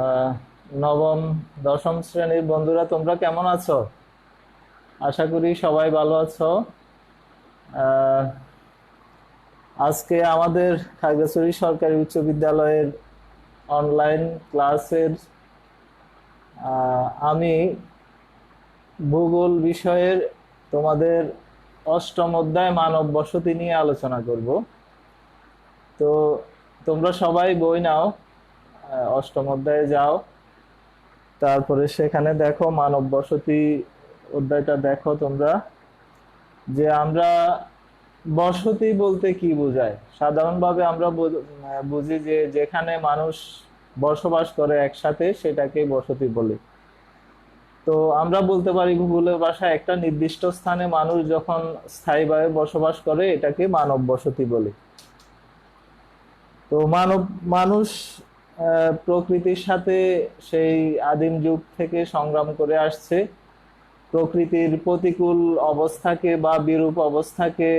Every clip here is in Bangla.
আহ, নবম দশম শ্রেণীর বন্ধুরা, তোমরা কেমন আছো? আশা করি সবাই ভালো আছো। আহ, আজকে আমাদের খাগড়াছড়ি সরকারি উচ্চ বিদ্যালয়ের অনলাইন ক্লাসের আমি ভূগোল বিষয়ের তোমাদের অষ্টম অধ্যায় মানব বসতি নিয়ে আলোচনা করব। তো তোমরা সবাই বই নাও, অষ্টম অধ্যায়ে যাও, তারপরে সেখানে দেখো মানব বসতি অধ্যায়টা দেখো তোমরা, যে আমরা বসতি বলতে কি বোঝায়। সাধারণভাবে আমরা বুঝি যে যেখানে মানুষ বসবাস করে একসাথে সেটাকে বসতি বলে। তো আমরা বলতে পারি ভূগোলের ভাষায় একটা নির্দিষ্ট স্থানে মানুষ যখন স্থায়ীভাবে বসবাস করে এটাকে মানব বসতি বলে। তো মানুষ প্রকৃতির সাথে সেই আদিম যুগ থেকে সংগ্রাম করে আসছে। প্রকৃতির প্রতিকূল অবস্থাকে বা বিরূপ অবস্থাকে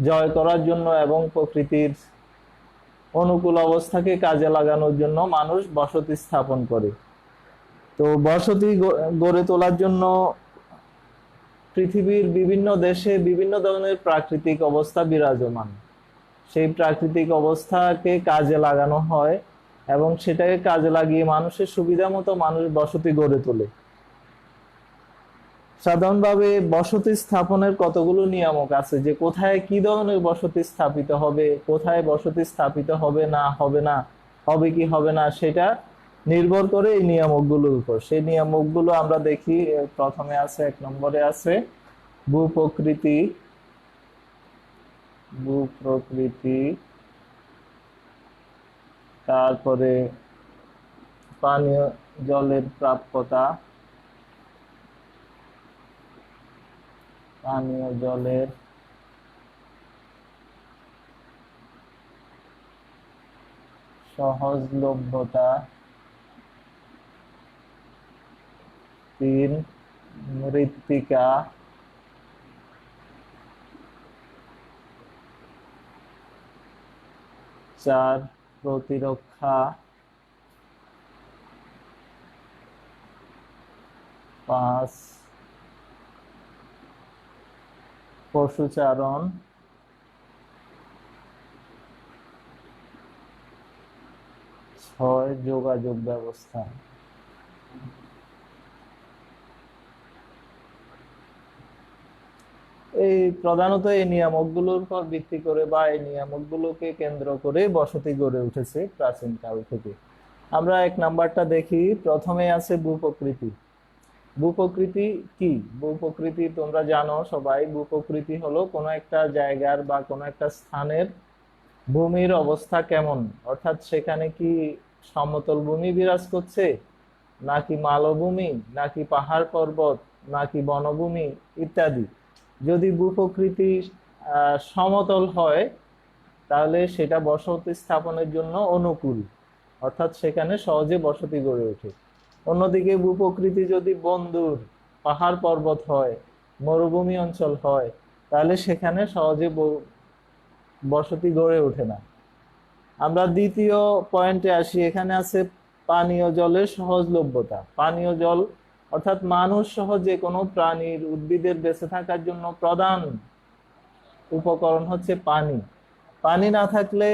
জয় করার জন্য এবং প্রকৃতির অনুকূল অবস্থাকে কাজে লাগানোর জন্য মানুষ বসতি স্থাপন করে। তো বসতি গড়ে তোলার জন্য পৃথিবীর বিভিন্ন দেশে বিভিন্ন ধরনের প্রাকৃতিক অবস্থা বিরাজমান। সেই প্রাকৃতিক অবস্থাকে কাজে লাগানো হয় এবং সেটাকে কাজে লাগিয়ে মানুষের সুবিধা মতো মানুষ বসতি গড়ে তোলে। সাধারণভাবে বসতি স্থাপনের কতগুলো নিয়ামক আছে, যে কোথায় কি ধরনের বসতি স্থাপিত হবে, কোথায় বসতি স্থাপিত হবে না, হবে কি হবে না, সেটা নির্ভর করে এই নিয়ামকগুলোর উপর। সেই নিয়ামকগুলো আমরা দেখি। প্রথমে আছে, 1 নম্বরে আছে ভূপ্রকৃতি। ভূপ্রকৃতি, তারপরে পানীয় জলের প্রাপ্যতা, পানীয় জলের সহজলভ্যতা। 3, মৃত্তিকা। 4, প্রতিরক্ষা। 5, পশুচারণ। 6, যোগাযোগ ব্যবস্থা। এই প্রধানত এই নিয়ামকগুলোর উপর ভিত্তি করে বা এই নিয়ামকগুলোকে কেন্দ্র করে বসতি গড়ে উঠেছে প্রাচীন কাল থেকে। আমরা 1 নাম্বারটা দেখি। প্রথমে আছে ভূপ্রকৃতি। ভূপ্রকৃতি কি? ভূপ্রকৃতি তোমরা জানো সবাই, ভূপ্রকৃতি হলো কোনো একটা জায়গার বা কোনো একটা স্থানের ভূমির অবস্থা কেমন, অর্থাৎ সেখানে কি সমতল ভূমি বিরাজ করছে, নাকি মালভূমি, নাকি পাহাড় পর্বত, নাকি বনভূমি ইত্যাদি। যদি ভূপ্রকৃতি সমতল হয় তাহলে সেটা বসতি স্থাপনের জন্য অনুকূল, অর্থাৎ সেখানে সহজে বসতি গড়ে ওঠে। অন্যদিকে ভূপ্রকৃতি যদি বন্দুর, পাহাড় পর্বত হয়, মরুভূমি অঞ্চল হয়, তাহলে সেখানে সহজে বসতি গড়ে ওঠে না। আমরা দ্বিতীয় পয়েন্টে আসি। এখানে আছে পানীয় জলের সহজলভ্যতা। পানীয় জল অর্থাৎ মানুষ সহ যে কোনো প্রাণীর, উদ্ভিদের বেঁচে থাকার জন্য প্রধান উপকরণ হচ্ছে পানি। পানি না থাকলে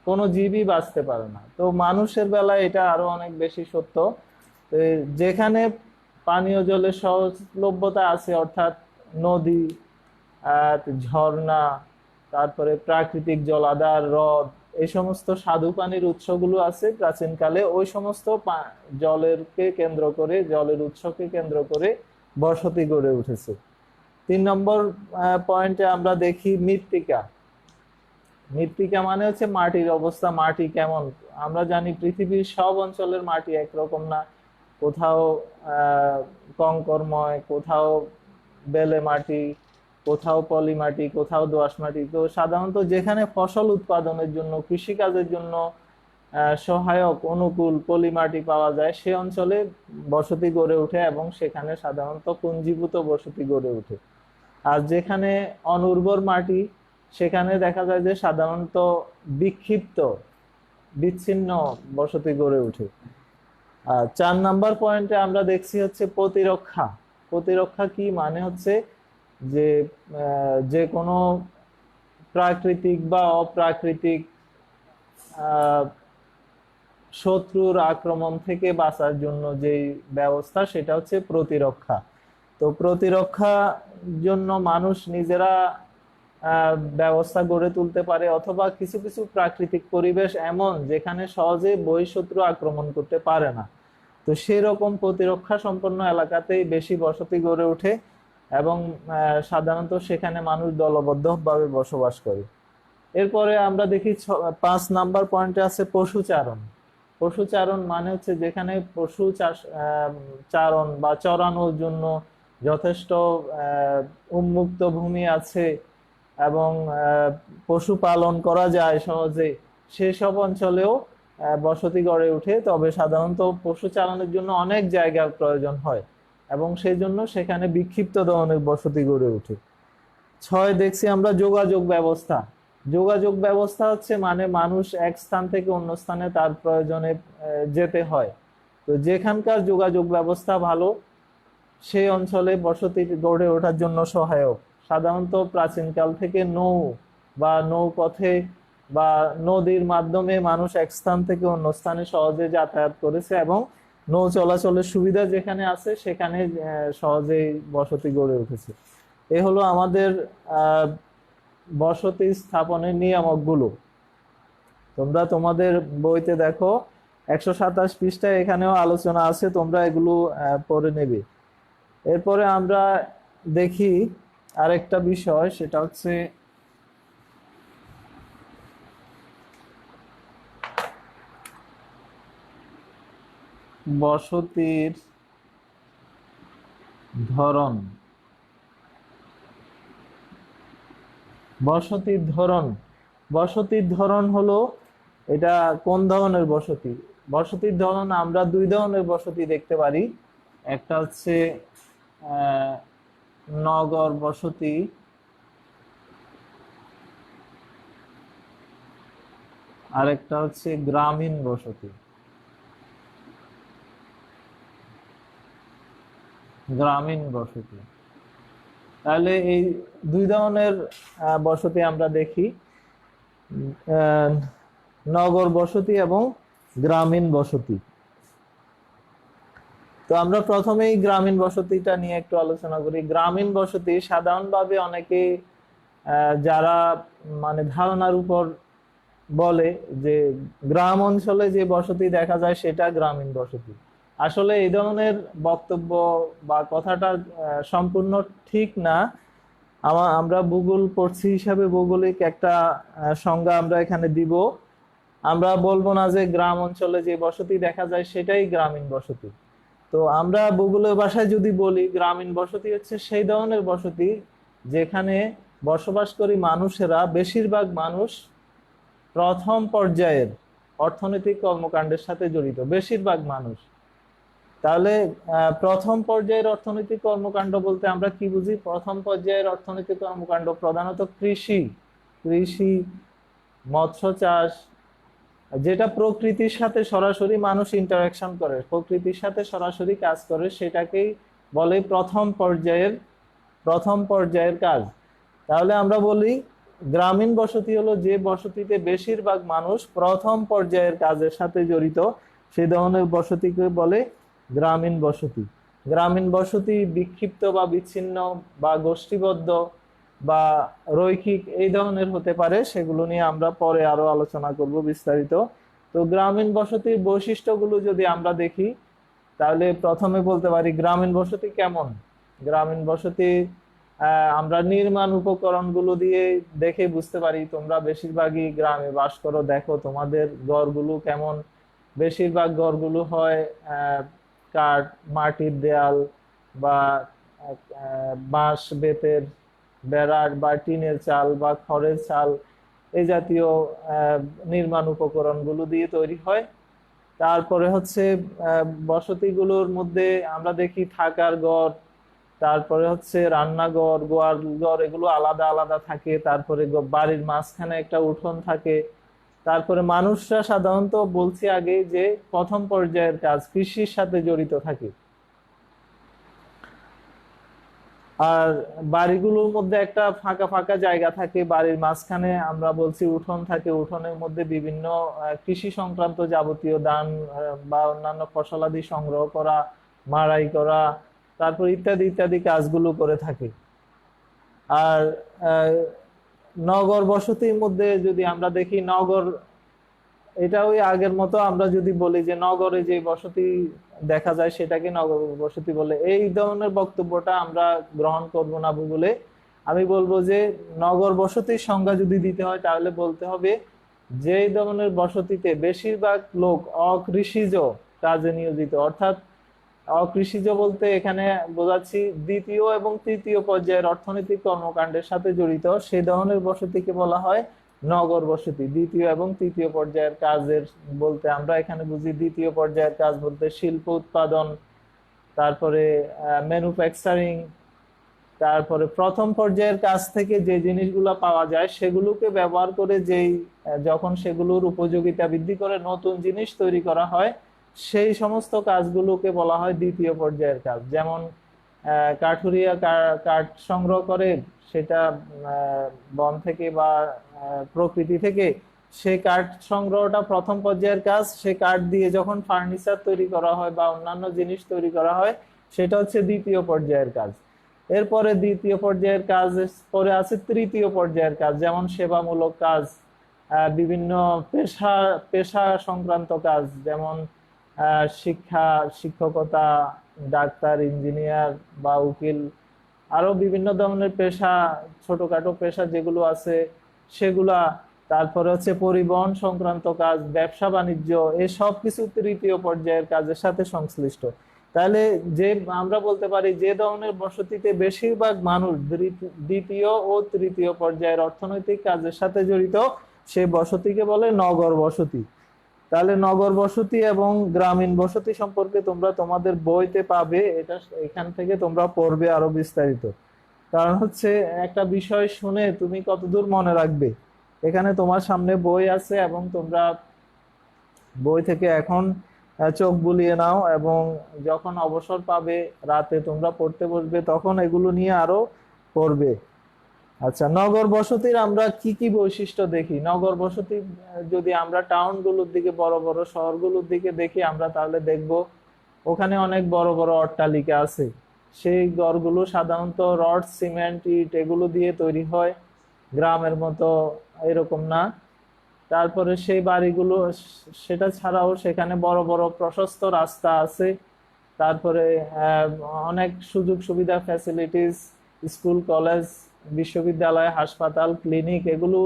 কোনো জীবই বাঁচতে পারে না। তো মানুষের বেলায় এটা আরো অনেক বেশি সত্য। যেখানে পানীয় জলের সহজলভ্যতা আছে, অর্থাৎ নদী, ঝর্ণা, তারপরে প্রাকৃতিক জলাধার, হ্রদ, এই সমস্ত স্বাদু পানির উৎসগুলো আছে প্রাচীনকালে, ওই সমস্ত জলেরকে কেন্দ্র করে, জলের উৎসকে কেন্দ্র করে বসতি গড়ে উঠেছে। 3 নম্বর পয়েন্টে আমরা দেখি মৃত্তিকা। মৃত্তিকা মানে হচ্ছে মাটির অবস্থা। মাটি কেমন? আমরা জানি পৃথিবীর সব অঞ্চলের মাটি একরকম না। কোথাও কংকরময়, কোথাও বেলে মাটি, কোথাও পলি মাটি, কোথাও দোআঁশ মাটি। তো সাধারণত যেখানে ফসল উৎপাদনের জন্য, কৃষিকাজের জন্য সহায়ক অনুকূল পলি মাটি পাওয়া যায়, সে অঞ্চলে বসতি গড়ে ওঠে এবং সেখানে সাধারণত পুঞ্জীভূত বসতি গড়ে ওঠে। আর যেখানে অনুর্বর মাটি, সেখানে দেখা যায় যে সাধারণত বিক্ষিপ্ত বিচ্ছিন্ন বসতি গড়ে ওঠে। আর 4 নাম্বার পয়েন্টে আমরা দেখছি হচ্ছে প্রতিরক্ষা। প্রতিরক্ষা কি মানে হচ্ছে যে যে কোনো প্রাকৃতিক বা অপ্রাকৃতিক আহ শত্রুর আক্রমণ থেকে বাঁচার জন্য যে ব্যবস্থা সেটা হচ্ছে প্রতিরক্ষা। তো প্রতিরক্ষা জন্য মানুষ নিজেরা ব্যবস্থা গড়ে তুলতে পারে, অথবা কিছু কিছু প্রাকৃতিক পরিবেশ এমন যেখানে সহজে বহিঃশত্রু আক্রমণ করতে পারে না, তো সেই রকম প্রতিরক্ষা সম্পন্ন এলাকাতেই বেশি বসতি গড়ে ওঠে এবং সাধারণত সেখানে মানুষ দলবদ্ধভাবে বসবাস করে। এরপরে আমরা দেখি 5 নাম্বার পয়েন্টে আছে পশুচারণ। পশুচারণ মানে হচ্ছে যেখানে পশু চাষ চারণ বা চরানোর জন্য যথেষ্ট উন্মুক্ত ভূমি আছে এবং পশু পালন করা যায় সহজে, সেসব অঞ্চলেও বসতি গড়ে ওঠে। তবে সাধারণত পশু চালানোর জন্য অনেক জায়গার প্রয়োজন হয় এবং সেই জন্য সেখানে বিক্ষিপ্ত ধরনের বসতি গড়ে ওঠে। 6 দেখছি আমরা যোগাযোগ ব্যবস্থা। যোগাযোগ ব্যবস্থা হচ্ছে মানে মানুষ এক স্থান থেকে অন্য স্থানে তার প্রয়োজনে যেতে হয়, তো যেখানকার যোগাযোগ ব্যবস্থা ভালো সেই অঞ্চলে বসতি গড়ে ওঠার জন্য সহায়ক। সাধারণত প্রাচীনকাল থেকে বা নৌপথে বা নদীর মাধ্যমে মানুষ এক স্থান থেকে অন্য স্থানে সহজে যাতায়াত করেছে এবং নৌ চলাচলের সুবিধা যেখানে আছে সেখানে সহজেই বসতি গড়ে উঠেছে। এ হলো আমাদের বসতি স্থাপনের নিয়ামকগুলো। তোমরা তোমাদের বইতে দেখো 127 পৃষ্ঠায় এখানেও আলোচনা আছে, তোমরা এগুলো পড়ে নেবে। এরপরে আমরা দেখি আরেকটা বিষয়, সেটা হচ্ছে বসতির ধরন। বসতির ধরন, বসতির ধরন হলো এটা কোন ধরনের বসতি। বসতির ধরন আমরা 2 ধরনের বসতি দেখতে পারি। একটা হচ্ছে নগর বসতি, আরেকটা হচ্ছে গ্রামীণ বসতি। গ্রামীণ বসতি, তাহলে এই 2 ধরনের বসতি আমরা দেখি, নগর বসতি এবং গ্রামীণ বসতি। তো আমরা প্রথমেই গ্রামীণ বসতিটা নিয়ে একটু আলোচনা করি। গ্রামীণ বসতি সাধারণভাবে অনেকে যারা মানে ধারণার উপর বলে যে গ্রাম অঞ্চলে যে বসতি দেখা যায় সেটা গ্রামীণ বসতি। আসলে এই ধরনের বক্তব্য বা কথাটা সম্পূর্ণ ঠিক না। আমরা ভূগোল পড়ছি হিসাবে ভৌগোলিক একটা সংজ্ঞা আমরা এখানে দিব। আমরা বলবো না যে গ্রাম অঞ্চলে যে বসতি দেখা যায় সেটাই গ্রামীণ বসতি। তো আমরা ভূগোলের ভাষায় যদি বলি গ্রামীণ বসতি হচ্ছে সেই ধরনের বসতি যেখানে বসবাসকারী মানুষেরা, বেশিরভাগ মানুষ প্রথম পর্যায়ের অর্থনৈতিক কর্মকাণ্ডের সাথে জড়িত, বেশিরভাগ মানুষ। তাহলে প্রথম পর্যায়ের অর্থনৈতিক কর্মকাণ্ড বলতে আমরা কি বুঝি? প্রথম পর্যায়ের অর্থনৈতিক কর্মকাণ্ড প্রধানত কৃষি, মৎস্য চাষ, যেটা প্রকৃতির সাথে সরাসরি মানুষ ইন্টারাকশন করে, প্রকৃতির সাথে সরাসরি কাজ করে, সেটাকেই বলে প্রথম পর্যায়ের কাজ। তাহলে আমরা বলি গ্রামীণ বসতি হলো যে বসতিতে বেশিরভাগ মানুষ প্রথম পর্যায়ের কাজের সাথে জড়িত, সেই ধরনের বসতিকে বলে গ্রামীণ বসতি। গ্রামীণ বসতি বিক্ষিপ্ত বা বিচ্ছিন্ন বা গোষ্ঠীবদ্ধ বা রৈখিক এই ধরনের হতে পারে, সেগুলো নিয়ে আমরা পরে আরো আলোচনা করব বিস্তারিত। তো গ্রামীণ বসতির বৈশিষ্ট্যগুলো যদি আমরা দেখি তাহলে প্রথমে বলতে পারি গ্রামীণ বসতি কেমন। গ্রামীণ বসতি আমরা নির্মাণ উপকরণগুলো দিয়ে দেখে বুঝতে পারি। তোমরা বেশিরভাগই গ্রামে বাস করো, দেখো তোমাদের ঘরগুলো কেমন। বেশিরভাগ ঘরগুলো হয় কাঠ, মাটির দেয়াল বা বাঁশ বেতের বেড়ার বা টিনের চাল বা খড়ের চাল, এই জাতীয় নির্মাণ উপকরণগুলো দিয়ে তৈরি হয়। তারপরে হচ্ছে বসতিগুলোর মধ্যে আমরা দেখি থাকার ঘর, তারপরে হচ্ছে রান্নাঘর, গোয়াল ঘর, এগুলো আলাদা আলাদা থাকে। তারপরে বাড়ির মাঝখানে একটা উঠোন থাকে, তারপরে মানুষরা সাধারণত বলছি আগে যে প্রথম পর্যায়ের কাজ কৃষির সাথে জড়িত থাকে। আর বাড়িগুলোর মধ্যে একটা ফাঁকা ফাঁকা জায়গা থাকে, বাড়ির মাঝখানে আমরা বলছি উঠোন থাকে, উঠোনের মধ্যে বিভিন্ন কৃষি সংক্রান্ত যাবতীয় ধান বা অন্যান্য ফসলাদি সংগ্রহ করা, মাড়াই করা, তারপর ইত্যাদি ইত্যাদি কাজগুলো করে থাকে। আর আহ, নগর বসতির মধ্যে যদি আমরা দেখি, নগর এটা ওই আগের মতো, আমরা যদি বলি যে নগরে যে বসতি দেখা যায় সেটাকে নগর বসতি বলে, এই ধরনের বক্তব্যটা আমরা গ্রহণ করব না বলে আমি বলবো যে নগর বসতির সংজ্ঞা যদি দিতে হয় তাহলে বলতে হবে যে ধরনের বসতিতে বেশিরভাগ লোক অকৃষিজ কাজে নিয়োজিত, অর্থাৎ অকৃষিজ বলতে এখানে বোঝাচ্ছি দ্বিতীয় এবং তৃতীয় পর্যায়ের অর্থনৈতিক কর্মকাণ্ডের সাথে জড়িত, সেই ধরনের বসতিকে বলা হয় নগর বসতি। দ্বিতীয় এবং তৃতীয় পর্যায়ের কাজের বলতে আমরা এখানে বুঝি, দ্বিতীয় পর্যায়ের কাজ বলতে শিল্প উৎপাদন, তারপরে ম্যানুফ্যাকচারিং, তারপরে প্রথম পর্যায়ের কাজ থেকে যে জিনিসগুলো পাওয়া যায় সেগুলোকে ব্যবহার করে যেই যখন সেগুলোর উপযোগিতা বৃদ্ধি করে নতুন জিনিস তৈরি করা হয়, সেই সমস্ত কাজগুলোকে বলা হয় দ্বিতীয় পর্যায়ের কাজ। যেমন কাঠুরিয়া কাঠ সংগ্রহ করে, সেটা বন থেকে বা প্রকৃতি থেকে, সেই কাঠ সংগ্রহটা প্রথম পর্যায়ের কাজ। সেই কাঠ দিয়ে যখন ফার্নিচার তৈরি করা হয় বা অন্যান্য জিনিস তৈরি করা হয়, সেটা হচ্ছে দ্বিতীয় পর্যায়ের কাজ। এরপরে দ্বিতীয় পর্যায়ের কাজ পরে আছে তৃতীয় পর্যায়ের কাজ, যেমন সেবামূলক কাজ, বিভিন্ন পেশা পেশা সংক্রান্ত কাজ, যেমন শিক্ষা, শিক্ষকতা, ডাক্তার, ইঞ্জিনিয়ার বা উকিল, আরো বিভিন্ন ধরনের পেশা, ছোটখাটো পেশা যেগুলো আছে সেগুলা। তারপরে হচ্ছে পরিবহন সংক্রান্ত কাজ, ব্যবসা বাণিজ্য, এই সব কিছু তৃতীয় পর্যায়ের কাজের সাথে সংশ্লিষ্ট। তাহলে যে আমরা বলতে পারি যে ধরনের বসতিতে বেশিরভাগ মানুষ দ্বিতীয় ও তৃতীয় পর্যায়ের অর্থনৈতিক কাজের সাথে জড়িত, সেই বসতিকে বলে নগর বসতি। তাহলে নগর বসতি এবং গ্রামীণ বসতি সম্পর্কে তোমরা তোমাদের বইতে পাবে, এটা এখান থেকে তোমরা পড়বে আরো বিস্তারিত। কারণ হচ্ছে একটা বিষয় শুনে তুমি কতদূর মনে রাখবে, এখানে তোমার সামনে বই আছে এবং তোমরা বই থেকে এখন চোখ বুলিয়ে নাও, এবং যখন অবসর পাবে রাতে তোমরা পড়তে বসবে তখন এগুলো নিয়ে আরো পড়বে। আচ্ছা, নগর বসতির আমরা কি কি বৈশিষ্ট্য দেখি? নগর বসতি যদি আমরা টাউন গুলোর দিকে, বড় বড় শহরগুলোর দিকে দেখি আমরা, তাহলে দেখব ওখানে অনেক বড় বড় অট্টালিকা আছে। সেই ঘরগুলো সাধারণত রড, সিমেন্ট, ইট এগুলো দিয়ে তৈরি হয়, গ্রামের মতো এরকম না। তারপরে সেই বাড়িগুলো, সেটা ছাড়াও সেখানে বড় বড় প্রশস্ত রাস্তা আছে। তারপরে অনেক সুযোগ সুবিধা, ফ্যাসিলিটিস, স্কুল, কলেজ, বিশ্ববিদ্যালয়, হাসপাতাল, ক্লিনিক, এগুলো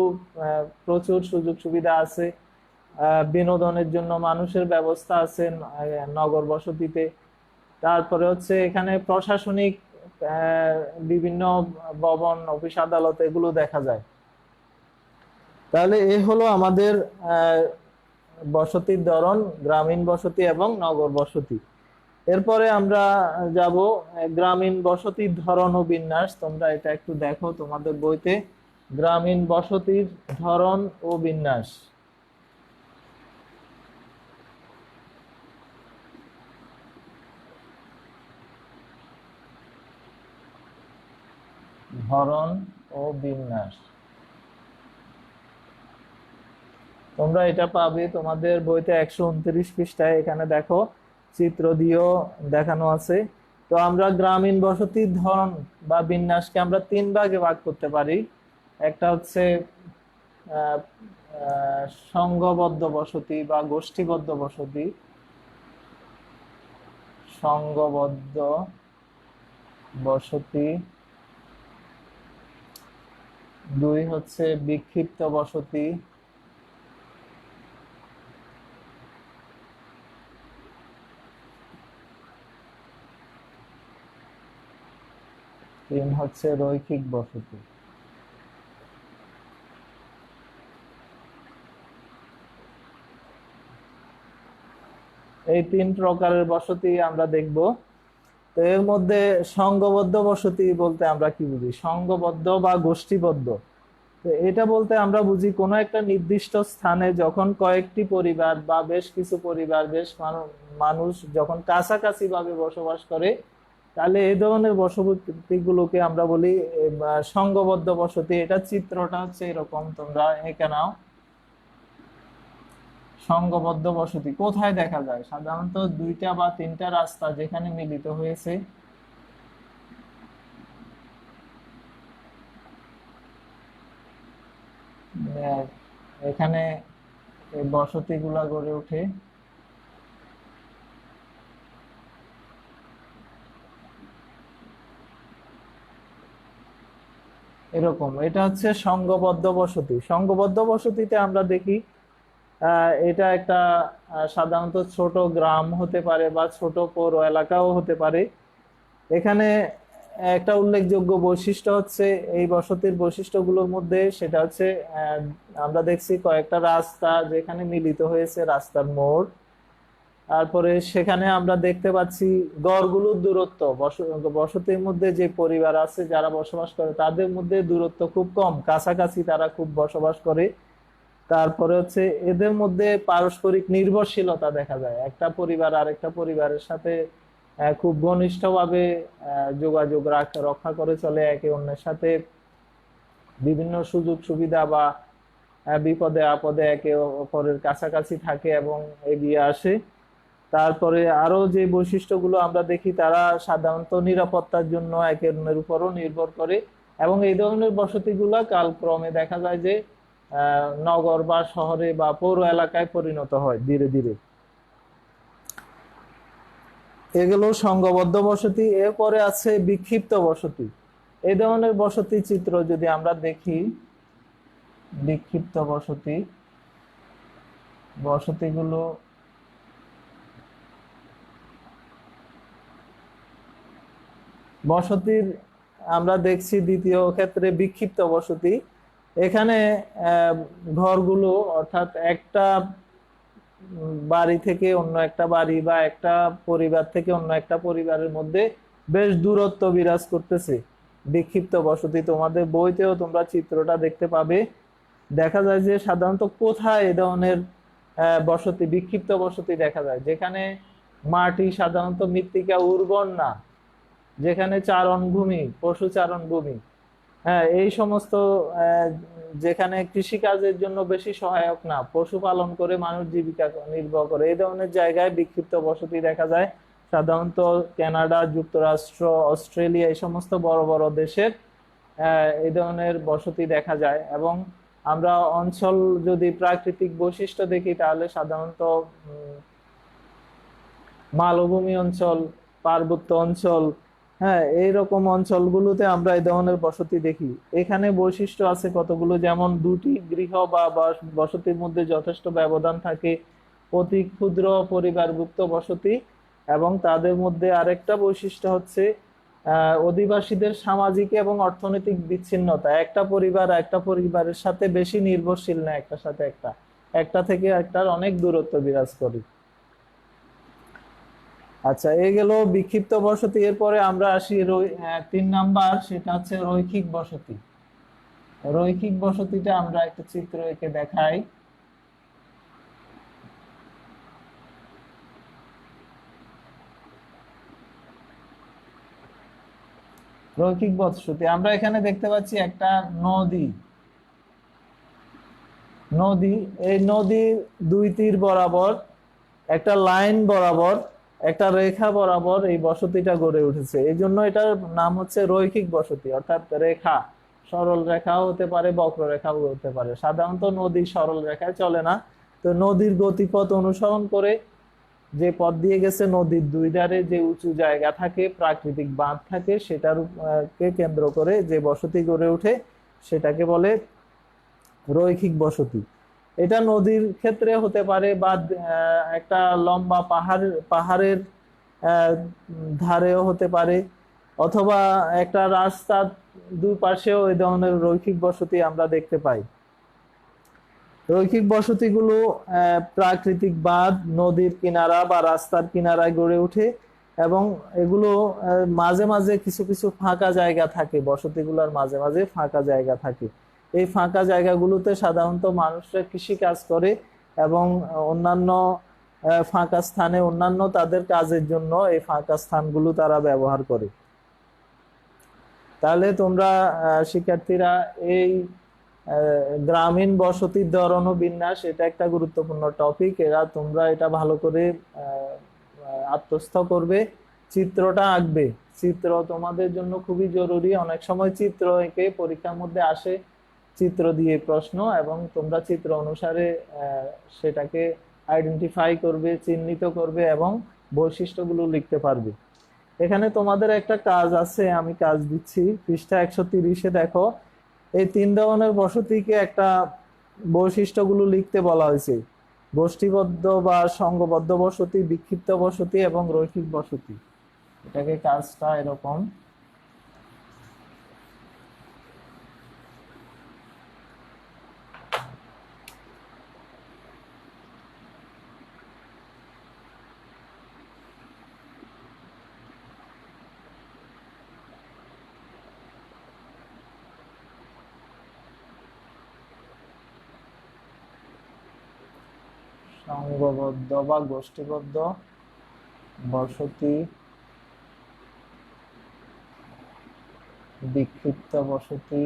প্রচুর সুযোগ সুবিধা আছে। বিনোদনের জন্য মানুষের ব্যবস্থা আছে নগর বসতিতে। তারপরে হচ্ছে এখানে প্রশাসনিক বিভিন্ন ভবন, অফিস, আদালত এগুলো দেখা যায়। তাহলে এ হলো আমাদের বসতির ধরন, গ্রামীণ বসতি এবং নগর বসতি। এরপরে আমরা যাব গ্রামীণ বসতির ধরন ও বিন্যাস। তোমরা এটা একটু দেখো তোমাদের বইতে, গ্রামীণ বসতির ধরন ও বিন্যাস। ধরন ও বিন্যাস তোমরা এটা পাবে তোমাদের বইতে 129 পৃষ্ঠায়। এখানে দেখো চিত্র দিয়েও দেখানো আছে। তো আমরা গ্রামীণ বসতির ধরন বা বিন্যাসকে আমরা তিন ভাগে ভাগ করতে পারি। একটা হচ্ছে আহ, আহ, সংঘবদ্ধ বসতি বা গোষ্ঠীবদ্ধ বসতি। সংঘবদ্ধ বসতি। দুই হচ্ছে বিক্ষিপ্ত বসতি। তিন হচ্ছে রৈখিক বসতি। এই তিন প্রকারের বসতি আমরা দেখব। তো এর মধ্যে সংঘবদ্ধ বসতি বলতে আমরা কি বুঝি? সংঘবদ্ধ বা গোষ্ঠীবদ্ধ, তো এটা বলতে আমরা বুঝি কোনো একটা নির্দিষ্ট স্থানে যখন কয়েকটি পরিবার বা বেশ কিছু পরিবার, বেশ মানুষ যখন কাছাকাছি ভাবে বসবাস করে, তাহলে এই ধরনের বসতি গুলোকে আমরা বলি সংঘবদ্ধ বসতি। এটা চিত্রটা হচ্ছে এরকম, তোমরা এঁকে নাও। সংঘবদ্ধ বসতি কোথায় দেখা যায়? সাধারণত দুইটা বা তিনটা রাস্তা যেখানে মিলিত হয়েছে, এখানে এই বসতি গুলা গড়ে ওঠে। এরকম, এটা হচ্ছে সংঘবদ্ধ বসতি। সংঘবদ্ধ বসতিতে আমরা দেখি এটা একটা সাধারণত ছোট গ্রাম হতে পারে বা ছোট পৌর এলাকাও হতে পারে। এখানে একটা উল্লেখযোগ্য বৈশিষ্ট্য হচ্ছে এই বসতির বৈশিষ্ট্যগুলোর মধ্যে, সেটা হচ্ছে আমরা দেখছি কয়েকটা রাস্তা যেখানে মিলিত হয়েছে, রাস্তার মোড়। তারপরে সেখানে আমরা দেখতে পাচ্ছি গড়গুলোর দূরত্ব, বসতির মধ্যে যে পরিবার আছে যারা বসবাস করে তাদের মধ্যে দূরত্ব খুব কম, কাছাকাছি তারা খুব বসবাস করে। তারপরে হচ্ছে এদের মধ্যে পারস্পরিক নির্ভরশীলতা দেখা যায়, একটা পরিবার আরেকটা পরিবারের সাথে খুব ঘনিষ্ঠভাবে যোগাযোগ রক্ষা করে চলে, একে অন্যের সাথে বিভিন্ন সুযোগ সুবিধা বা বিপদে আপদে একে অপরের কাছাকাছি থাকে এবং এগিয়ে আসে। তারপরে আরো যে বৈশিষ্ট্যগুলো আমরা দেখি, তারা সাধারণত নিরাপত্তার জন্য একে অন্যের উপরও নির্ভর করে, এবং এই ধরনের বসতিগুলা কালক্রমে দেখা যায় যে নগর বা শহরে বা পৌর এলাকায় পরিণত হয় ধীরে ধীরে। এগুলো সংঘবদ্ধ বসতি। এরপরে আছে বিক্ষিপ্ত বসতি। এই ধরনের বসতি চিত্র যদি আমরা দেখি, বিক্ষিপ্ত বসতি, বসতিগুলো বসতির আমরা দেখছি দ্বিতীয় ক্ষেত্রে বিক্ষিপ্ত বসতি। এখানে ঘরগুলো অর্থাৎ একটা বাড়ি থেকে অন্য একটা বাড়ি বা একটা পরিবার থেকে অন্য একটা পরিবারের মধ্যে বেশ দূরত্ব বিরাজ করতেছে। বিক্ষিপ্ত বসতি, তোমাদের বইতেও তোমরা চিত্রটা দেখতে পাবে। দেখা যায় যে সাধারণত কোথায় এ ধরনের বসতি, বিক্ষিপ্ত বসতি দেখা যায়? যেখানে মাটি সাধারণত মৃত্তিকা উর্বর না, যেখানে চারণভূমি, পশু চারণভূমি, হ্যাঁ, এই সমস্ত যেখানে কৃষিকাজের জন্য বেশি সহায়ক না, পশুপালন করে মানুষ জীবিকা নির্বাহ করে, এই ধরনের জায়গায় বিক্ষিপ্ত বসতি দেখা যায়। সাধারণত কানাডা, যুক্তরাষ্ট্র, অস্ট্রেলিয়া, এই সমস্ত বড় বড় দেশের এই ধরনের বসতি দেখা যায়। এবং আমরা অঞ্চল যদি প্রাকৃতিক বৈশিষ্ট্য দেখি, তাহলে সাধারণত মালভূমি অঞ্চল, পার্বত্য অঞ্চল, হ্যাঁ, এইরকম অঞ্চলগুলোতে আমরা এই ধরনের বসতি দেখি। এখানে বৈশিষ্ট্য আছে কতগুলো, যেমন দুটি গৃহ বা বসতির মধ্যে যথেষ্ট ব্যবধান থাকে, অতি ক্ষুদ্র পরিবারভুক্ত বসতি, এবং তাদের মধ্যে আরেকটা বৈশিষ্ট্য হচ্ছে অধিবাসীদের সামাজিক এবং অর্থনৈতিক বিচ্ছিন্নতা। একটা পরিবার একটা পরিবারের সাথে বেশি নির্ভরশীল না, একটার সাথে একটা থেকে একটার অনেক দূরত্ব বিরাজ করে। আচ্ছা, এই গেল বিক্ষিপ্ত বসতি। এরপরে আমরা আসি 3 নাম্বার, সেটা হচ্ছে রৈখিক বসতি। রৈখিক বসতিটা আমরা একটা চিত্র এঁকে দেখাই। রৈখিক বসতি আমরা এখানে দেখতে পাচ্ছি একটা নদী। নদী, এই নদী দুই তীর বরাবর, একটা লাইন বরাবর, একটা রেখা বরাবর এই বসতিটা গড়ে উঠেছে। এই জন্য এটার নাম হচ্ছে রৈখিক বসতি, অর্থাৎ রেখা, সরল রেখাও হতে পারে, বক্ররেখাও হতে পারে। সাধারণত নদী সরল রেখায় চলে না, তো নদীর গতিপথ অনুসরণ করে যে পথ দিয়ে গেছে, নদীর দুই ধারে যে উঁচু জায়গা থাকে, প্রাকৃতিক বাঁধ থাকে, সেটার কে কেন্দ্র করে যে বসতি গড়ে ওঠে, সেটাকে বলে রৈখিক বসতি। এটা নদীর ক্ষেত্রে হতে পারে, বা একটা লম্বা পাহাড়ের ধারেও হতে পারে, অথবা একটা রাস্তার দুই পাশেও এই ধরনের রৈখিক বসতি আমরা দেখতে পাই। রৈখিক বসতিগুলো প্রাকৃতিক বাঁধ, নদীর কিনারা বা রাস্তার কিনারায় গড়ে ওঠে, এবং এগুলো মাঝে মাঝে কিছু কিছু ফাঁকা জায়গা থাকে, বসতিগুলোর মাঝে মাঝে ফাঁকা জায়গা থাকে। এই ফাঁকা জায়গাগুলোতে সাধারণত মানুষরা কৃষি কাজ করে এবং অন্যান্য ফাঁকা স্থানে অন্যান্য তাদের কাজের জন্য এই ফাঁকা স্থানগুলো তারা ব্যবহার করে। তাহলে তোমরা শিক্ষার্থীরা এই গ্রামীণ বসতির ধরন ও বিন্যাস এটা একটা গুরুত্বপূর্ণ টপিক, তোমরা এটা ভালো করে আত্মস্থ করবে, চিত্রটা আঁকবে। চিত্র তোমাদের জন্য খুবই জরুরি। অনেক সময় চিত্র এঁকে পরীক্ষার মধ্যে আসে, চিত্র দিয়ে প্রশ্ন, এবং তোমরা চিত্র অনুসারে সেটাকে আইডেন্টিফাই করবে, চিহ্নিত করবে এবং বৈশিষ্ট্যগুলো লিখতে পারবে। এখানে তোমাদের একটা কাজ আছে, আমি কাজ দিচ্ছি। পৃষ্ঠা 130-এ দেখো, এই 3 ধরনের বসতিকে একটা বৈশিষ্ট্যগুলো লিখতে বলা হয়েছে: গোষ্ঠীবদ্ধ বা সংঘবদ্ধ বসতি, বিক্ষিপ্ত বসতি এবং রৈখিক বসতি। এটাকে কাজটা এরকম। সংঘবদ্ধ বা গোষ্ঠীবদ্ধ বসতি, বিক্ষিপ্ত বসতি,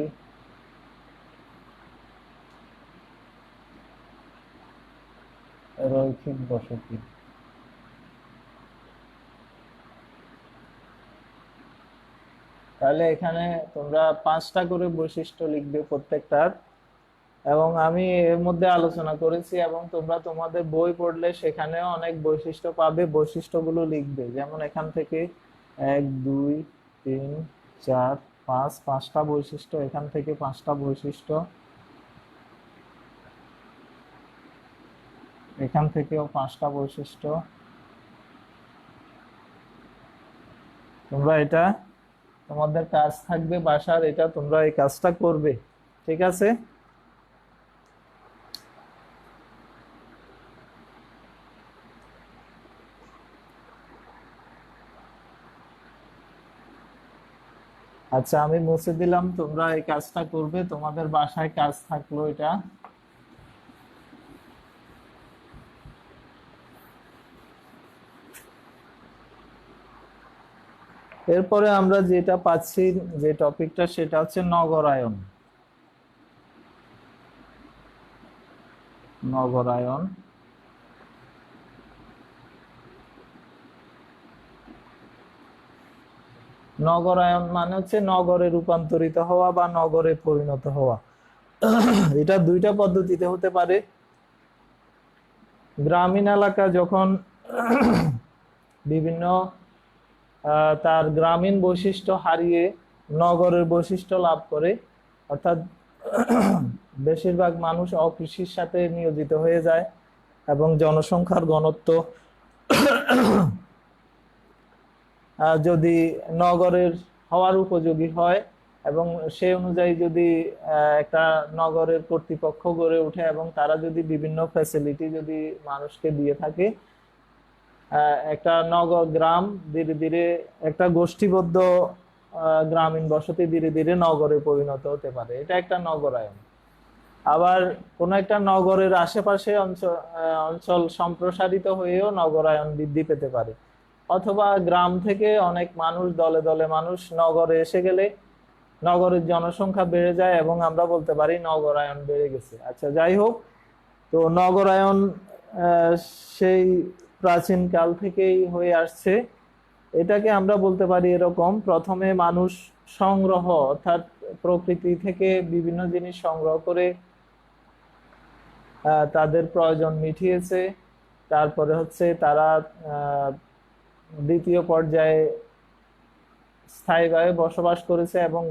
রৈখিক বসতি। তাহলে এখানে তোমরা 5টা করে বৈশিষ্ট্য লিখবে প্রত্যেকটার, এবং আমি এর মধ্যে আলোচনা করেছি, এবং তোমরা তোমাদের বই পড়লে সেখানেও অনেক বৈশিষ্ট্য পাবে, বৈশিষ্ট্যগুলো লিখবে। যেমন এখান থেকে 1 2 3 4 5, 5টা বৈশিষ্ট্য, এখান থেকে 5টা বৈশিষ্ট্য, এখান থেকেও 5টা বৈশিষ্ট্য। তোমরা এটা তোমাদের কাজ থাকবে বাসার, এটা তোমরা এই কাজটা করবে, ঠিক আছে? আচ্ছা, আমি মুছে দিলাম, তোমরা এই কাজটা করবে, তোমাদের বাসায় কাজ থাকলো এটা। এরপরে আমরা যেটা পাচ্ছি, যে টপিকটা, সেটা হচ্ছে নগরায়ন। নগরায়ন নগরায়ন মানে হচ্ছে নগরে রূপান্তরিত হওয়া বা নগরে পরিণত হওয়া। এটা 2টা পদ্ধতিতে হতে পারে। গ্রামীণ এলাকা যখন বিভিন্ন তার গ্রামীণ বৈশিষ্ট্য হারিয়ে নগরের বৈশিষ্ট্য লাভ করে, অর্থাৎ বেশিরভাগ মানুষ অকৃষির সাথে নিয়োজিত হয়ে যায় এবং জনসংখ্যার ঘনত্ব যদি নগরের হওয়ার উপযোগী হয় এবং সেই অনুযায়ী যদি একটা নগরের কর্তৃপক্ষ গড়ে ওঠে এবং তারা যদি বিভিন্ন ফ্যাসিলিটি যদি মানুষকে দিয়ে থাকে, একটা নগর গ্রাম ধীরে ধীরে, একটা গোষ্ঠীবদ্ধ গ্রামীণ বসতি ধীরে ধীরে নগরে পরিণত হতে পারে। এটা একটা নগরায়ন। আবার কোন একটা নগরের আশেপাশে অঞ্চল সম্প্রসারিত হয়েও নগরায়ন বৃদ্ধি পেতে পারে, অথবা গ্রাম থেকে অনেক মানুষ, দলে দলে মানুষ নগরে এসে গেলে নগরের জনসংখ্যা বেড়ে যায় এবং আমরা বলতে পারি নগরায়ন বেড়ে গেছে। আচ্ছা, যাই হোক, তো নগরায়ন সেই প্রাচীন কাল থেকেই হয়ে আসছে। এটাকে আমরা বলতে পারি এরকম: প্রথমে মানুষ সংগ্রহ, অর্থাৎ প্রকৃতি থেকে বিভিন্ন জিনিস সংগ্রহ করে তাদের প্রয়োজন মিটিয়েছে। তারপরে হচ্ছে তারা দ্বিতীয় পর্যায়ে স্থায়ীভাবে বসবাস করেছে এবং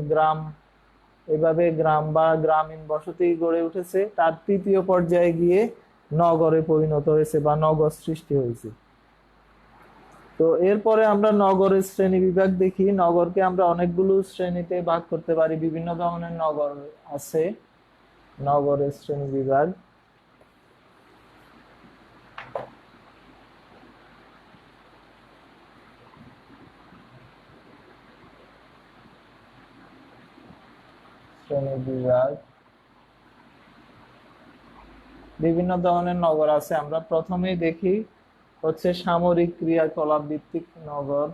এভাবে গ্রাম বা গ্রামীণ বসতি গড়ে উঠেছে। তার তৃতীয় পর্যায়ে গিয়ে নগরে পরিণত হয়েছে বা নগর সৃষ্টি হয়েছে। তো এরপরে আমরা নগরের শ্রেণী বিভাগ দেখি। নগরকে আমরা অনেকগুলো শ্রেণীতে ভাগ করতে পারি, বিভিন্ন ধরনের নগর আছে। নগরের শ্রেণী বিভাগ, শ্রেণী বিভাগ বিভিন্ন ধরনের নগর আছে। আমরা প্রথমেই দেখি হচ্ছে সামরিক ক্রিয়াকলাপ ভিত্তিক নগর।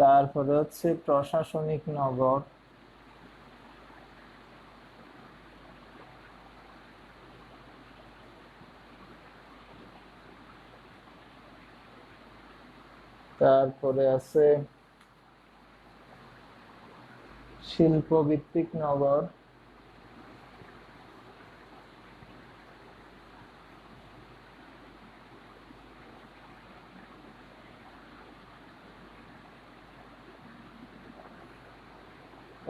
তারপরে হচ্ছে প্রশাসনিক নগর। তারপরে আছে শিল্প ভিত্তিক নগর।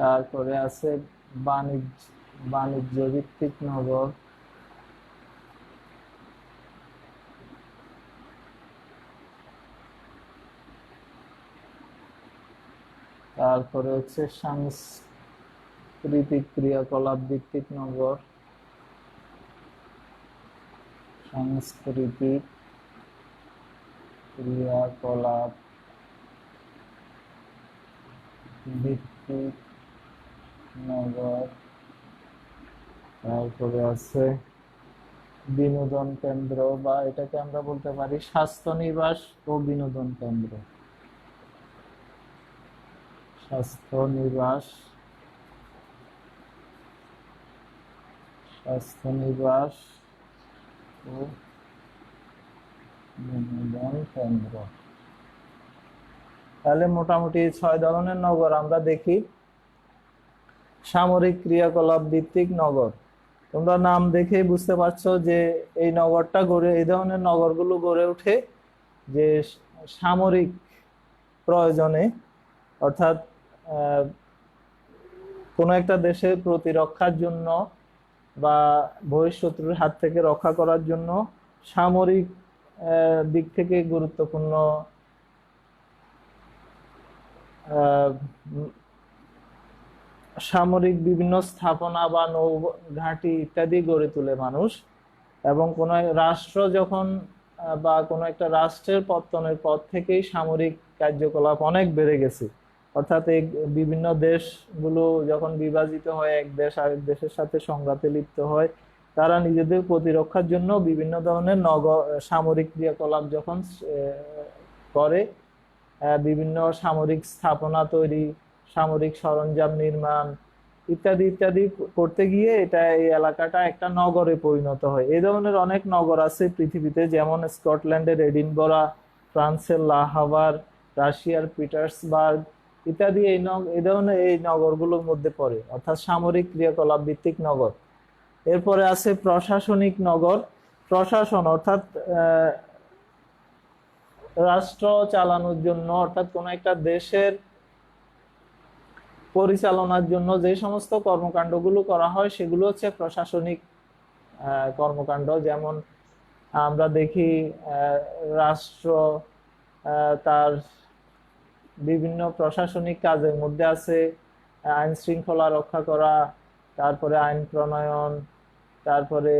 তারপরে আছে বাণিজ্য বাণিজ্য ভিত্তিক নগর। তারপরে হচ্ছে সাংস্কৃতিক ক্রিয়াকলাপ ভিত্তিক নগর। সাংস্কৃতিক ক্রিয়াকলাপ ভিত্তিক নগর। তারপরে আছে বিনোদন কেন্দ্র, বা এটাকে আমরা বলতে পারি স্বাস্থ্য নিবাস ও বিনোদন কেন্দ্র। স্বাস্থ্য নিবাস, স্বাস্থ্য নিবাস ও বিনোদন কেন্দ্র। তাহলে মোটামুটি 6 ধরনের নগর আমরা দেখি। সামরিক ক্রিয়াকলাপ ভিত্তিক নগর, তোমরা নাম দেখে বুঝতে পারছো যে এই নগরটা এই ধরনের নগরগুলো গড়ে ওঠে যে সামরিক প্রয়োজনে, অর্থাৎ কোনো একটা দেশের প্রতিরক্ষার জন্য বা বহিঃশত্রুর হাত থেকে রক্ষা করার জন্য সামরিক দিক থেকে গুরুত্বপূর্ণ সামরিক বিভিন্ন স্থাপনা বা নৌ ঘাঁটি ইত্যাদি গড়ে তোলে মানুষ। এবং কোনো রাষ্ট্র যখন বা কোনো একটা রাষ্ট্রের পতনের পর থেকেই সামরিক কার্যকলাপ অনেক বেড়ে গেছে। অর্থাৎ এই বিভিন্ন দেশগুলো যখন বিভাজিত হয়, এক দেশ আরেক দেশের সাথে সংঘাতে লিপ্ত হয়, তারা নিজেদের প্রতিরক্ষার জন্য বিভিন্ন ধরনের সামরিক ক্রিয়াকলাপ যখন করে, বিভিন্ন সামরিক স্থাপনা তৈরি, সামরিক সরঞ্জাম নির্মাণ ইত্যাদি ইত্যাদি করতে গিয়ে এই এলাকাটা একটা নগরে পরিণত হয়। এই ধরনের অনেক নগর আছে পৃথিবীতে, যেমন স্কটল্যান্ডের এডিনবরা, ফ্রান্সের লা হাভার, রাশিয়ার পিটার্সবার্গ ইত্যাদি এই ধরনের এই নগরগুলোর মধ্যে পড়ে, অর্থাৎ সামরিক ক্রিয়াকলাপ ভিত্তিক নগর। এরপরে আছে প্রশাসনিক নগর। প্রশাসন অর্থাৎ রাষ্ট্র চালানোর জন্য, অর্থাৎ কোনো একটা দেশের পরিচালনার জন্য যে সমস্ত কর্মকাণ্ডগুলো করা হয় সেগুলো হচ্ছে প্রশাসনিক কর্মকাণ্ড। যেমন আমরা দেখি রাষ্ট্র তার বিভিন্ন প্রশাসনিক কাজের মধ্যে আছে আইন শৃঙ্খলা রক্ষা করা, তারপরে আইন প্রণয়ন, তারপরে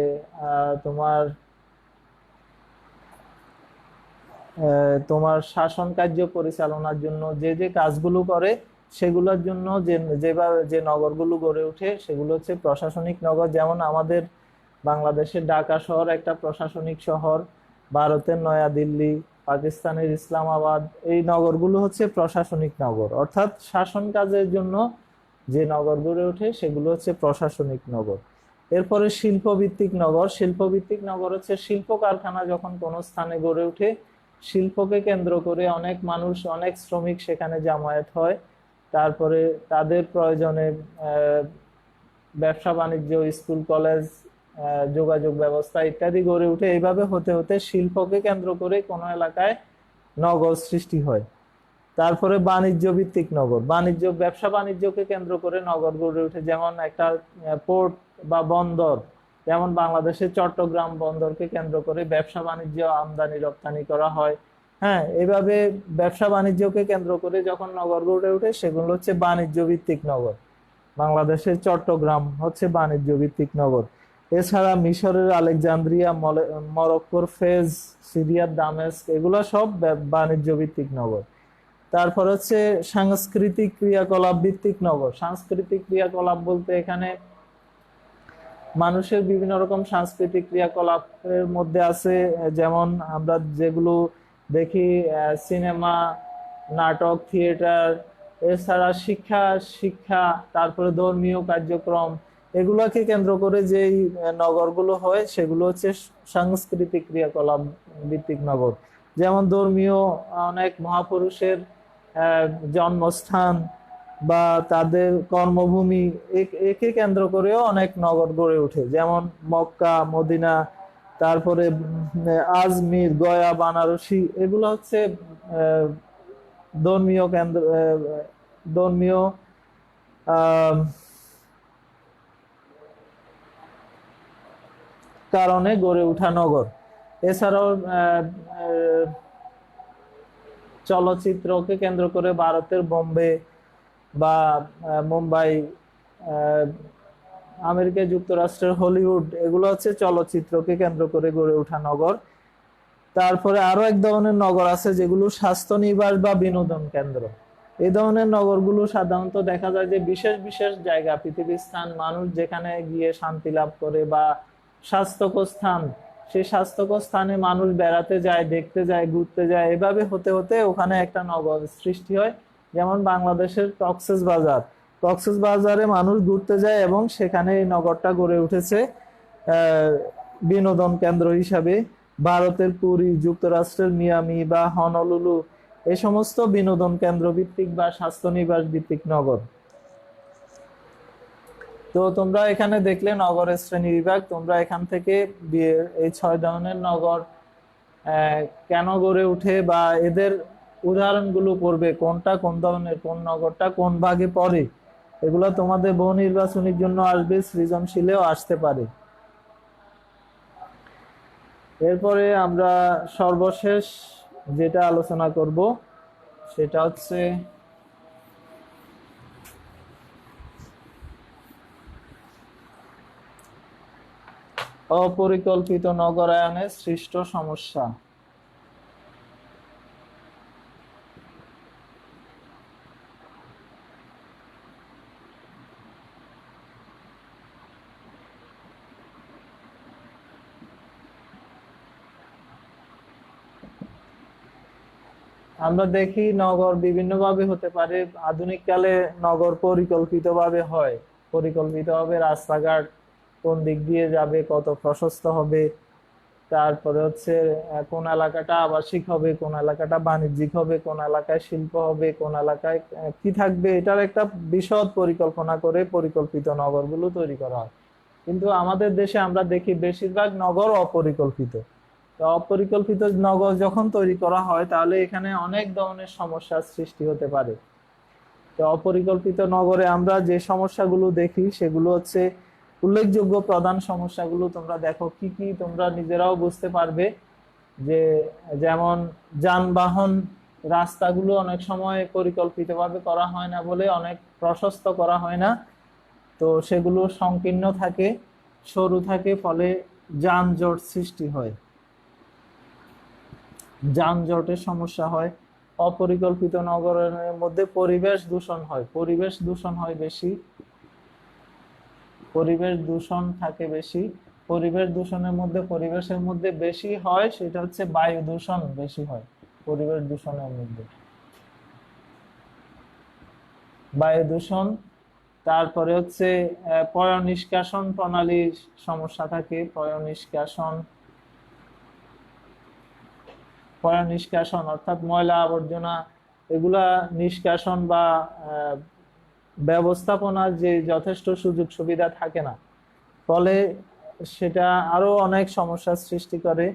তোমার শাসন কার্য পরিচালনার জন্য যে যে কাজগুলো করে সেগুলোর জন্য যেভাবে যে নগরগুলো গড়ে ওঠে সেগুলো হচ্ছে প্রশাসনিক নগর। যেমন আমাদের বাংলাদেশের ঢাকা শহর একটা প্রশাসনিক শহর, ভারতের নয়াদিল্লি, পাকিস্তানের ইসলামাবাদ, এই নগরগুলো হচ্ছে প্রশাসনিক নগর। অর্থাৎ শাসন কাজের জন্য যে নগর গড়ে ওঠে সেগুলো হচ্ছে প্রশাসনিক নগর। এরপরে শিল্পভিত্তিক নগর। শিল্পভিত্তিক নগর হচ্ছে শিল্প কারখানা যখন কোনো স্থানে গড়ে ওঠে, শিল্পকে কেন্দ্র করে অনেক মানুষ, অনেক শ্রমিক সেখানে জামায়াত হয়, তারপরে তাদের প্রয়োজনে ব্যবসা বাণিজ্য, স্কুল কলেজ, যোগাযোগ ব্যবস্থা ইত্যাদি গড়ে উঠে। এইভাবে হতে হতে শিল্পকে কেন্দ্র করে কোনো এলাকায় নগর সৃষ্টি হয়। তারপরে বাণিজ্য ভিত্তিক নগর। ব্যবসা বাণিজ্যকে কেন্দ্র করে নগর গড়ে ওঠে। যেমন একটা পোর্ট বা বন্দর, যেমন বাংলাদেশের চট্টগ্রাম বন্দরকে কেন্দ্র করে ব্যবসা বাণিজ্য, আমদানি রপ্তানি করা হয়। হ্যাঁ, এইভাবে ব্যবসা বাণিজ্যকে কেন্দ্র করে যখন নগর গড়ে ওঠে সেগুলো হচ্ছে বাণিজ্য ভিত্তিক নগর। বাংলাদেশের চট্টগ্রাম হচ্ছে বাণিজ্য ভিত্তিক নগর। এছাড়া মিশরের আলেকজান্দ্রিয়া, মরক্কোর ফেজ, সিরিয়ার দামেস্ক, এগুলা সব বাণিজ্য ভিত্তিক নগর। তারপর হচ্ছে সাংস্কৃতিক ক্রিয়াকলাপ ভিত্তিক নগর। সাংস্কৃতিক ক্রিয়াকলাপ বলতে এখানে মানুষের বিভিন্ন রকম সাংস্কৃতিক ক্রিয়াকলাপের মধ্যে আছে, যেমন আমরা যেগুলো দেখি সিনেমা, নাটক, থিয়েটার, এছাড়া শিক্ষা শিক্ষা তারপরে ধর্মীয় কার্যক্রম, এগুলোকে কেন্দ্র করে যেই নগরগুলো হয় সেগুলো হচ্ছে সাংস্কৃতিক ক্রিয়াকলাপ ভিত্তিক নগর। যেমন ধর্মীয় অনেক মহাপুরুষের জন্মস্থান বা তাদের কর্মভূমি, একে কেন্দ্র করেও অনেক নগর গড়ে ওঠে, যেমন মক্কা, মদিনা, তারপরে আজমির, গয়া, বানারসি, এগুলো হচ্ছে আহ, ধর্মীয় কেন্দ্র, ধর্মীয় আহ, কারণে গড়ে ওঠা নগর। এছাড়াও আহ, চলচ্চিত্রকে কেন্দ্র করে ভারতের বোম্বে বা মুম্বাই, আহ, আমেরিকা যুক্তরাষ্ট্রের হলিউড, এগুলো হচ্ছে চলচ্চিত্রকে কেন্দ্র করে গড়ে ওঠা নগর। তারপরে আরো এক ধরনের নগর আছে যেগুলো স্বাস্থ্য নিবাস বা বিনোদন কেন্দ্র। এই ধরনের নগরগুলো সাধারণত দেখা যায় যে বিশেষ বিশেষ জায়গা, পৃথিবীর স্থান, মানুষ যেখানে গিয়ে শান্তি লাভ করে, বা স্বাস্থ্যকর স্থান, সেই স্বাস্থ্যকর স্থানে মানুষ বেড়াতে যায়, দেখতে যায়, ঘুরতে যায়, এভাবে হতে হতে ওখানে একটা নগর সৃষ্টি হয়। যেমন বাংলাদেশের কক্সেস বাজার, কক্সেস বাজারে মানুষ ঘুরতে যায় এবং সেখানে এই নগরটা গড়ে উঠেছে বিনোদন কেন্দ্র হিসাবে। ভারতের পুরী, যুক্তরাষ্ট্রের মিয়ামি বা হনলুলু, এই সমস্ত বিনোদন কেন্দ্র ভিত্তিক বা স্বাস্থ্য নিবাস ভিত্তিক নগর। তো তোমরা এখানে দেখলে নগরের শ্রেণী বিভাগ। তোমরা এখান থেকে এই 6 ধরনের নগর কেন গড়ে উঠে বা এদের উদাহরণগুলো পড়বে, কোনটা কোন ধরনের, কোন নগরটা কোন ভাগে পড়ে, এগুলো তোমাদের বহু নির্বাচনীর জন্য আসবে, সৃজনশীলেও আসতে পারে। এরপরে আমরা সর্বশেষ যেটা আলোচনা করব সেটা হচ্ছে অপরিকল্পিত নগরায়নের সৃষ্ট সমস্যা। আমরা দেখি নগর বিভিন্নভাবে হতে পারে। আধুনিক কালে নগর পরিকল্পিতভাবে হয়, পরিকল্পিতভাবে রাস্তাঘাট কোন দিক দিয়ে যাবে, কত প্রশস্ত হবে, তারপরে হচ্ছে কোন এলাকাটা আবাসিক হবে, কোন এলাকাটা বাণিজ্যিক হবে, কোন এলাকায় শিল্প হবে, কোন এলাকায় কি থাকবে, এটার একটা বিশদ পরিকল্পনা করে পরিকল্পিত নগরগুলো তৈরি করা হয়। কিন্তু আমাদের দেশে আমরা দেখি বেশিরভাগ নগর অপরিকল্পিত। তো অপরিকল্পিত নগর যখন তৈরি করা হয় তাহলে এখানে অনেক ধরনের সমস্যার সৃষ্টি হতে পারে। তো অপরিকল্পিত নগরে আমরা যে সমস্যাগুলো দেখি সেগুলো হচ্ছে উল্লেখযোগ্য প্রধান সমস্যাগুলো। তোমরা দেখো কি কি, তোমরা নিজেরাও বুঝতে পারবে যে যেমন যানবাহন, রাস্তাগুলো অনেক সময় পরিকল্পিতভাবে করা হয় না বলে অনেক প্রশস্ত করা হয় না, তো সেগুলো সংকীর্ণ থাকে, সরু থাকে, ফলে যানজট সৃষ্টি হয়, যানজটের সমস্যা হয়। অপরিকল্পিত নগরের মধ্যে পরিবেশ দূষণ হয়, পরিবেশ দূষণ হয় বেশি, পরিবেশ দূষণ থাকে বেশি। পরিবেশ দূষণের মধ্যে, পরিবেশের মধ্যে বেশি হয় সেটা হচ্ছে বায়ু দূষণ বেশি হয় পরিবেশ দূষণের মধ্যে, বায়ু দূষণ। তারপরে হচ্ছে পয় নিষ্কাশন প্রণালীর সমস্যা থাকে, পয় নিষ্কাশন অর্থাৎ ময়লা আবর্জনা, এগুলা নিষ্কাশন বা ব্যবস্থাপনার যে যথেষ্ট সুযোগ সুবিধা থাকে না, ফলে সেটা আরো অনেক সমস্যার সৃষ্টি করে।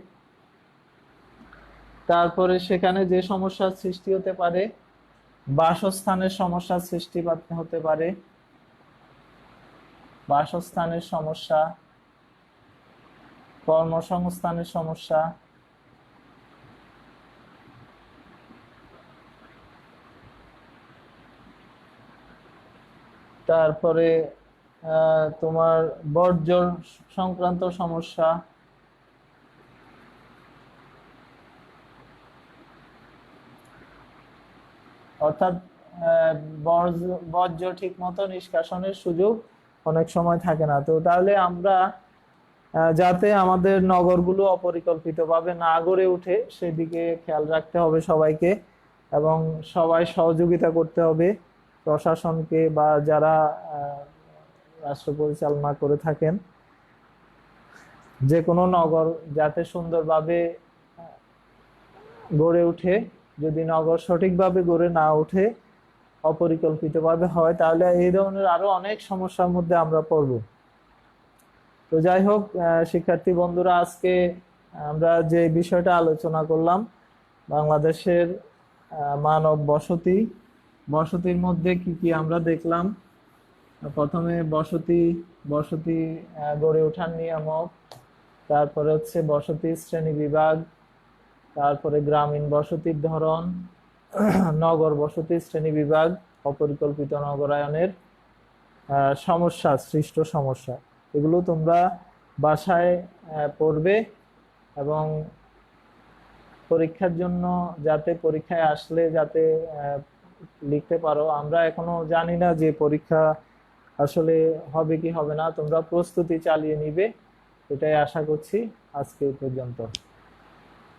তারপরে সেখানে যে সমস্যার সৃষ্টি হতে পারে, বাসস্থানের সমস্যার সৃষ্টি হতে পারে, বাসস্থানের সমস্যা, কর্মসংস্থানের সমস্যা, তারপরে তোমার বর্জ্য সংক্রান্ত সমস্যা, অর্থাৎ বর্জ্য ঠিক মতো নিষ্কাশনের সুযোগ অনেক সময় থাকে না। তো তাহলে আমরা যাতে আমাদের নগরগুলো অপরিকল্পিতভাবে না গড়ে ওঠে সেদিকে খেয়াল রাখতে হবে সবাইকে, এবং সবাই সহযোগিতা করতে হবে প্রশাসনকে বা যারা রাষ্ট্র পরিচালনা করে থাকেন। যে কোনো নগর যাতে সুন্দরভাবে গড়ে ওঠে, যদি নগর সঠিকভাবে গড়ে না ওঠে, অপরিকল্পিতভাবে হয়, তাহলে এই ধরনের আরো অনেক সমস্যার মধ্যে আমরা পড়ব। তো যাই হোক, শিক্ষার্থী বন্ধুরা, আজকে আমরা যে বিষয়টা আলোচনা করলাম, বাংলাদেশের মানব বসতি, বসতির মধ্যে কি কি আমরা দেখলাম। প্রথমে বসতি বসতি গড়ে ওঠার নিয়ামক, তারপরে হচ্ছে বসতি শ্রেণী বিভাগ, তারপরে গ্রামীণ বসতির ধরন, নগর বসতি শ্রেণী বিভাগ, অপরিকল্পিত নগরায়নের সমস্যা, সৃষ্ট সমস্যা, এগুলো তোমরা বাসায় পড়বে এবং পরীক্ষার জন্য যাতে পরীক্ষায় আসলে যাতে লিখতে পারো। আমরা এখনো জানি না যে পরীক্ষা আসলে হবে কি হবে না, তোমরা প্রস্তুতি চালিয়ে নিবে, এটাই আশা করছি। আজকে এই পর্যন্ত।